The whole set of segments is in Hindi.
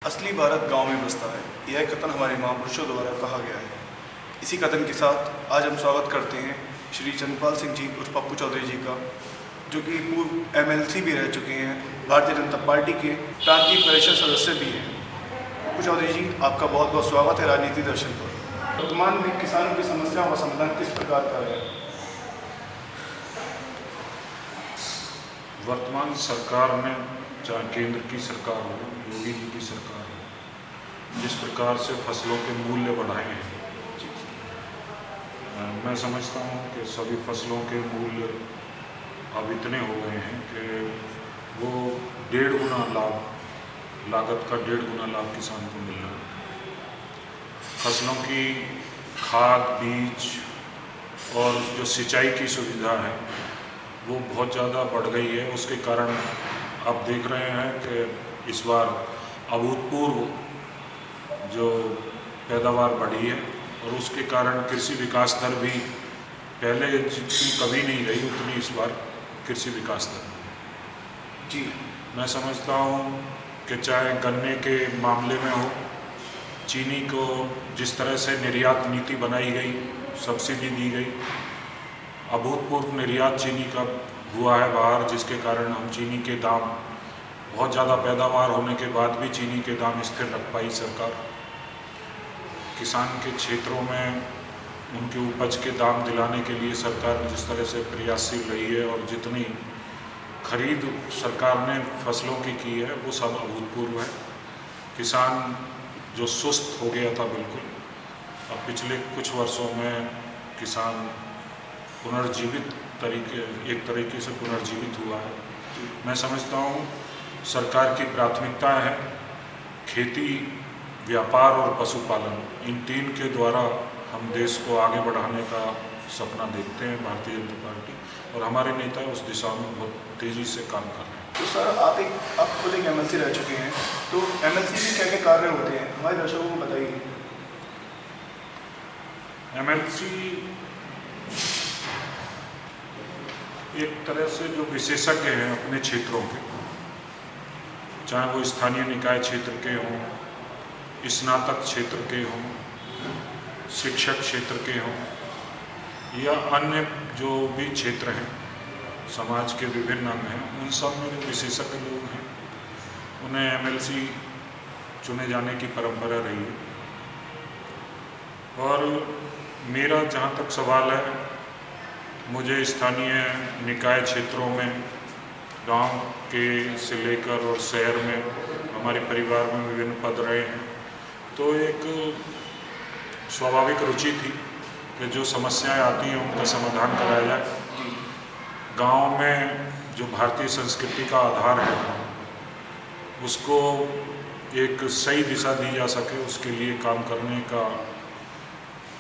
असली भारत गांव में बसता है, यह कथन हमारे महापुरुषों द्वारा कहा गया है। इसी कथन के साथ आज हम स्वागत करते हैं श्री चंद्रपाल सिंह जी उर्फ पप्पू चौधरी जी का, जो कि पूर्व एमएलसी भी रह चुके हैं, भारतीय जनता पार्टी के प्रांतीय परिषद सदस्य भी हैं। पप्पू चौधरी जी, आपका बहुत बहुत स्वागत है राजनीति दर्शन पर। वर्तमान में किसानों की समस्याओं का समाधान किस प्रकार का है? वर्तमान सरकार ने, चाहे केंद्र की सरकार हो, योगी जी की सरकार हो, जिस प्रकार से फसलों के मूल्य बढ़ाए हैं, मैं समझता हूँ कि सभी फसलों के मूल्य अब इतने हो गए हैं कि वो 1.5 गुना लागत का 1.5 गुना लाभ किसान को मिल रहा है। फसलों की खाद, बीज और जो सिंचाई की सुविधा है वो बहुत ज़्यादा बढ़ गई है। उसके कारण आप देख रहे हैं कि इस बार अभूतपूर्व जो पैदावार बढ़ी है और उसके कारण कृषि विकास दर भी पहले जितनी कभी नहीं रही उतनी इस बार कृषि विकास दर जी, मैं समझता हूँ कि चाहे गन्ने के मामले में हो, चीनी को जिस तरह से निर्यात नीति बनाई गई, सब्सिडी दी गई, अभूतपूर्व निर्यात चीनी का हुआ है बाहर, जिसके कारण हम चीनी के दाम, बहुत ज़्यादा पैदावार होने के बाद भी चीनी के दाम स्थिर रख पाई सरकार। किसान के क्षेत्रों में उनकी उपज के दाम दिलाने के लिए सरकार जिस तरह से प्रयासशील रही है और जितनी खरीद सरकार ने फसलों की है वो सब अभूतपूर्व है। किसान जो सुस्त हो गया था बिल्कुल, अब पिछले कुछ वर्षों में किसान एक तरीके से पुनर्जीवित हुआ है। मैं समझता हूँ सरकार की प्राथमिकता है खेती, व्यापार और पशुपालन। इन 3 के द्वारा हम देश को आगे बढ़ाने का सपना देखते हैं भारतीय जनता पार्टी, और हमारे नेता उस दिशा में बहुत तेज़ी से काम कर रहे हैं। तो सर आप खुद एक एमएलसी रह चुके हैं, तो एमएलसी में क्या क्या कार्य होते हैं हमारे दर्शकों को बताइए। एमएलसी एक तरह से जो विशेषज्ञ हैं अपने क्षेत्रों के, चाहे वो स्थानीय निकाय क्षेत्र के हों, स्नातक क्षेत्र के हों, शिक्षक क्षेत्र के हों, या अन्य जो भी क्षेत्र हैं, समाज के विभिन्न अंग हैं, उन सब में जो विशेषज्ञ लोग हैं उन्हें एमएलसी चुने जाने की परंपरा रही है। और मेरा जहाँ तक सवाल है, मुझे स्थानीय निकाय क्षेत्रों में, गांव के से लेकर और शहर में हमारे परिवार में विभिन्न पद रहे हैं, तो एक स्वाभाविक रुचि थी कि जो समस्याएं आती हैं उनका समाधान कराया जाए। गांव में जो भारतीय संस्कृति का आधार है उसको एक सही दिशा दी जा सके, उसके लिए काम करने का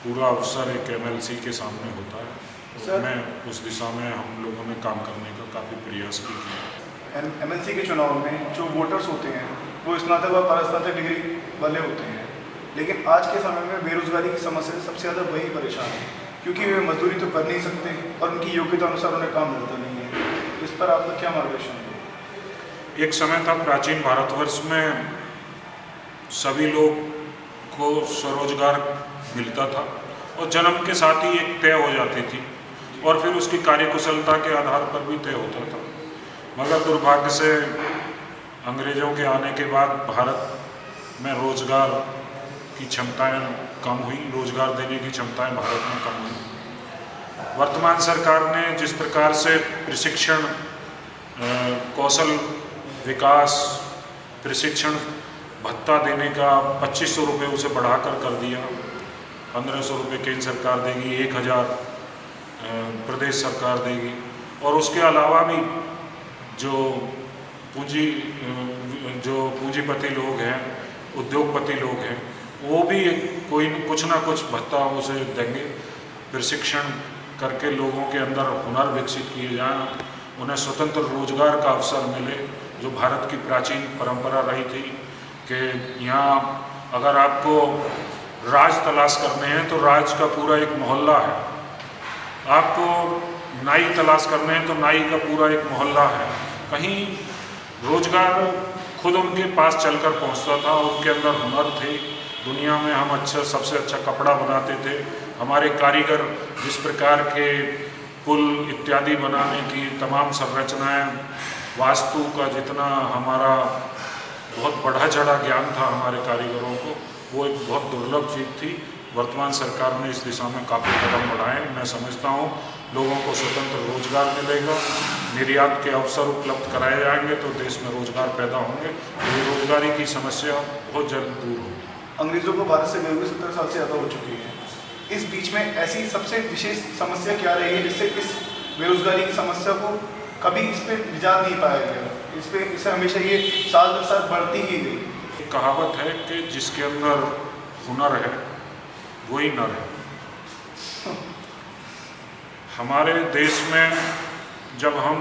पूरा अवसर एक एमएलसी के सामने होता है। तो मैं उस दिशा में हम लोगों ने काम करने का काफ़ी प्रयास भी किया। एमएलसी के चुनाव में जो वोटर्स होते हैं वो स्नातक व परास्नातक डिग्री वाले होते हैं, लेकिन आज के समय में बेरोजगारी की समस्या से सबसे ज़्यादा वही परेशान है, क्योंकि वे मजदूरी तो कर नहीं सकते और उनकी योग्यता अनुसार उन्हें काम मिलता नहीं है। इस पर आपका क्या मार्गदर्शन है? एक समय था प्राचीन भारतवर्ष में सभी लोग को स्वरोजगार मिलता था और जन्म के साथ ही एक तय हो जाती थी और फिर उसकी कार्यकुशलता के आधार पर भी तय होता था। मगर दुर्भाग्य से अंग्रेज़ों के आने के बाद भारत में रोजगार की क्षमताएं कम हुई, रोजगार देने की क्षमताएं भारत में कम हुई। वर्तमान सरकार ने जिस प्रकार से प्रशिक्षण, कौशल विकास प्रशिक्षण भत्ता देने का 2500 रुपये उसे बढ़ाकर कर दिया, 1500 रुपये केंद्र सरकार देगी, 1000 प्रदेश सरकार देगी, और उसके अलावा भी जो पूंजीपति लोग हैं, उद्योगपति लोग हैं, वो भी कुछ ना कुछ भत्ता उसे देंगे। प्रशिक्षण करके लोगों के अंदर हुनर विकसित किए जाएं, उन्हें स्वतंत्र रोजगार का अवसर मिले, जो भारत की प्राचीन परंपरा रही थी कि यहाँ अगर आपको राज तलाश करने हैं तो राज का पूरा एक मोहल्ला है, आपको नाई तलाश करने हैं तो नाई का पूरा एक मोहल्ला है। कहीं रोजगार खुद उनके पास चलकर पहुंचता था। उनके अंदर हुनर थे, दुनिया में हम सबसे अच्छा कपड़ा बनाते थे। हमारे कारीगर जिस प्रकार के पुल इत्यादि बनाने की तमाम संरचनाएं, वास्तु का जितना हमारा बहुत बढ़ा चढ़ा ज्ञान था हमारे कारीगरों को, वो एक बहुत दुर्लभ चीज़ थी। वर्तमान सरकार ने इस दिशा में काफ़ी कदम बढ़ाए। मैं समझता हूँ लोगों को स्वतंत्र रोजगार मिलेगा, निर्यात के अवसर उपलब्ध कराए जाएंगे तो देश में रोजगार पैदा होंगे, बेरोजगारी की समस्या बहुत जल्द दूर होगी। अंग्रेजों को भारत से गए हुए 70 साल से ज़्यादा हो चुकी है। इस बीच में ऐसी सबसे विशेष समस्या क्या रही है जिससे इस बेरोजगारी की समस्या को कभी इस पर निजात नहीं पाया गया? इससे हमेशा ये साल दर साल बढ़ती ही गई। एक कहावत है कि जिसके अंदर हुनर है वही नर है। हमारे देश में जब हम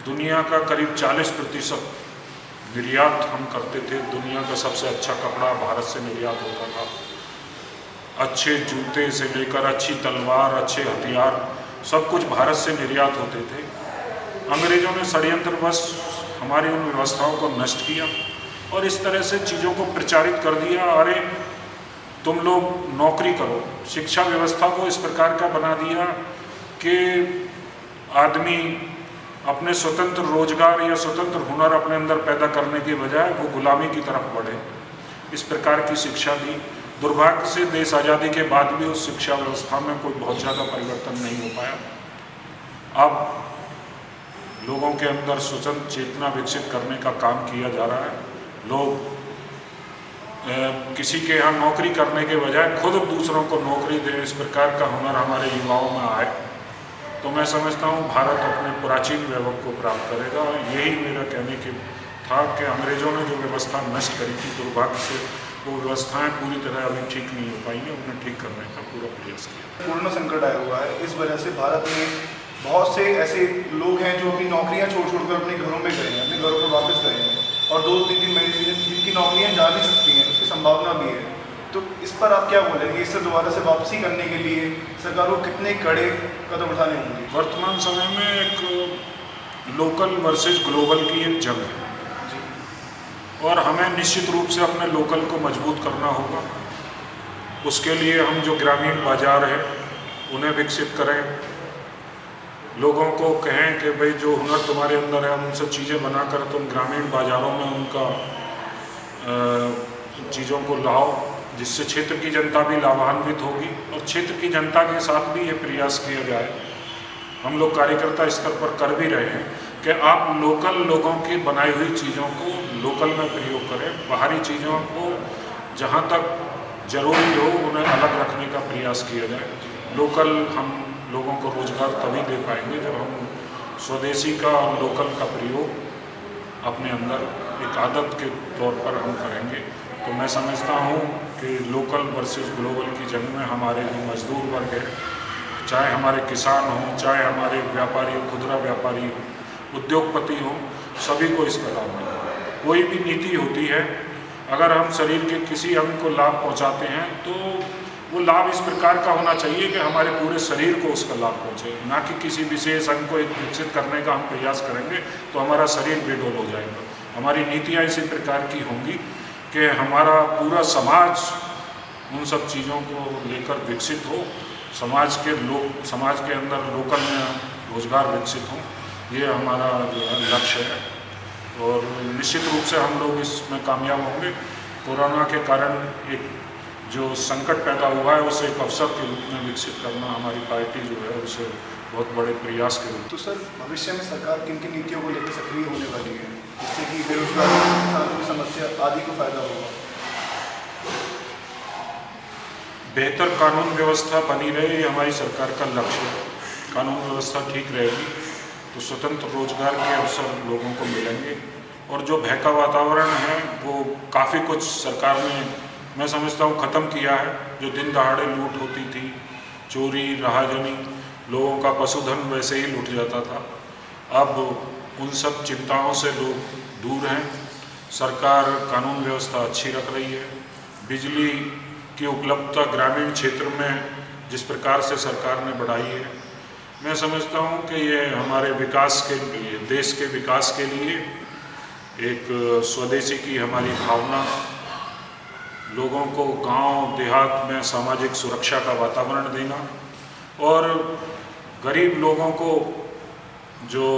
दुनिया का करीब 40% निर्यात हम करते थे, दुनिया का सबसे अच्छा कपड़ा भारत से निर्यात होता था, अच्छे जूते से लेकर अच्छी तलवार, अच्छे हथियार, सब कुछ भारत से निर्यात होते थे। अंग्रेज़ों ने षड्यंत्रवश हमारी उन व्यवस्थाओं को नष्ट किया और इस तरह से चीज़ों को प्रचारित कर दिया, अरे तुम लोग नौकरी करो। शिक्षा व्यवस्था को इस प्रकार का बना दिया कि आदमी अपने स्वतंत्र रोजगार या स्वतंत्र हुनर अपने अंदर पैदा करने के बजाय वो गुलामी की तरफ बढ़े। इस प्रकार की शिक्षा दी। दुर्भाग्य से देश आज़ादी के बाद भी उस शिक्षा व्यवस्था में कोई बहुत ज़्यादा परिवर्तन नहीं हो पाया। अब लोगों के अंदर स्वतंत्र चेतना विकसित करने का काम किया जा रहा है। लोग किसी के यहाँ नौकरी करने के बजाय खुद दूसरों को नौकरी दे, इस प्रकार का हुनर हमारे युवाओं में आए तो मैं समझता हूँ भारत अपने प्राचीन वैभव को प्राप्त करेगा। यही मेरा कहने की था कि अंग्रेज़ों ने जो व्यवस्था नष्ट करी थी, दुर्भाग्य से वो व्यवस्थाएं पूरी तरह अभी ठीक नहीं हो पाई हैं, उन्हें ठीक करने का पूरा प्रयास किया। कोरोना संकट आया हुआ है, इस वजह से भारत में बहुत से ऐसे लोग हैं जो अपनी नौकरियां छोड़ कर अपने घरों में गए हैं, अपने घरों पर वापस गए हैं और 2-3 महीने से जिनकी नौकरियां जा भी सकती हैं, उसकी संभावना भी है। तो इस पर आप क्या बोलेंगे? इससे दोबारा से वापसी करने के लिए सरकार को कितने कड़े कदम उठाने होंगे? वर्तमान समय में एक लोकल वर्सेस ग्लोबल की एक जंग है और हमें निश्चित रूप से अपने लोकल को मजबूत करना होगा। उसके लिए हम जो ग्रामीण बाजार है उन्हें विकसित करें, लोगों को कहें कि भाई जो हुनर तुम्हारे अंदर है उनसे चीज़ें बनाकर तुम ग्रामीण बाज़ारों में उनका चीज़ों को लाओ, जिससे क्षेत्र की जनता भी लाभान्वित होगी और क्षेत्र की जनता के साथ भी ये प्रयास किया जाए। हम लोग कार्यकर्ता स्तर पर कर भी रहे हैं कि आप लोकल लोगों की बनाई हुई चीज़ों को लोकल में प्रयोग करें, बाहरी चीज़ों को जहाँ तक जरूरी हो उन्हें अलग रखने का प्रयास किया जाए। लोकल हम लोगों को रोजगार तभी दे पाएंगे जब हम स्वदेशी का और लोकल का प्रयोग अपने अंदर एक आदत के तौर पर हम करेंगे। तो मैं समझता हूँ कि लोकल वर्सेस ग्लोबल की जंग में हमारे जो मजदूर वर्ग है, चाहे हमारे किसान हों, चाहे हमारे व्यापारी, खुदरा व्यापारी, उद्योगपति हों, सभी को इसका लाभ मिलेगा। कोई भी नीति होती है, अगर हम शरीर के किसी अंग को लाभ पहुँचाते हैं तो वो लाभ इस प्रकार का होना चाहिए कि हमारे पूरे शरीर को उसका लाभ पहुँचे, ना कि किसी विशेष अंग को विकसित करने का हम प्रयास करेंगे तो हमारा शरीर बेडोल हो जाएगा। हमारी नीतियाँ इसी प्रकार की होंगी कि हमारा पूरा समाज उन सब चीज़ों को लेकर विकसित हो, समाज के अंदर लोकल में रोजगार विकसित हो, ये हमारा जो है लक्ष्य है और निश्चित रूप से हम लोग इसमें कामयाब होंगे। कोरोना के कारण एक जो संकट पैदा हुआ है उसे एक अवसर के रूप में विकसित करना हमारी पार्टी जो है उसे बहुत बड़े प्रयास के रूप में। तो सर भविष्य में सरकार किन किन नीतियों को लेकर सक्रिय होने वाली है जिससे कि बेरोजगारी, किसानों की समस्या आदि को फायदा होगा? बेहतर कानून व्यवस्था बनी रहे, ये हमारी सरकार का लक्ष्य है। कानून व्यवस्था ठीक रहेगी तो स्वतंत्र रोजगार के अवसर लोगों को मिलेंगे और जो भय का वातावरण है वो काफ़ी कुछ सरकार ने, मैं समझता हूँ, ख़त्म किया है। जो दिन दहाड़े लूट होती थी, चोरी, राहजनी, लोगों का पशुधन वैसे ही लूट जाता था, अब उन सब चिंताओं से लोग दूर हैं। सरकार कानून व्यवस्था अच्छी रख रही है। बिजली की उपलब्धता ग्रामीण क्षेत्र में जिस प्रकार से सरकार ने बढ़ाई है, मैं समझता हूँ कि ये हमारे विकास के लिए, देश के विकास के लिए एक स्वदेशी की हमारी भावना, लोगों को गांव देहात में सामाजिक सुरक्षा का वातावरण देना और गरीब लोगों को जो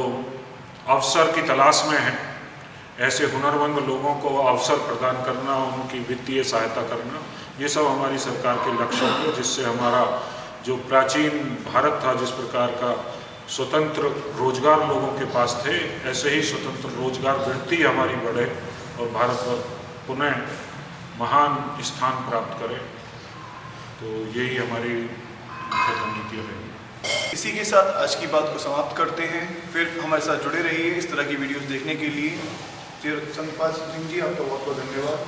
अवसर की तलाश में हैं, ऐसे हुनरमंद लोगों को अवसर प्रदान करना, उनकी वित्तीय सहायता करना, ये सब हमारी सरकार के लक्ष्य होंगे, जिससे हमारा जो प्राचीन भारत था, जिस प्रकार का स्वतंत्र रोजगार लोगों के पास थे, ऐसे ही स्वतंत्र रोजगार वृत्ति हमारी बढ़े और भारत पुनः महान स्थान प्राप्त करे। तो यही हमारी मुख्य रणनीतियाँ रहेंगी। इसी के साथ आज की बात को समाप्त करते हैं। फिर हमारे साथ जुड़े रहिए इस तरह की वीडियोस देखने के लिए। चंद्रपाल सिंह जी, आपका बहुत बहुत धन्यवाद।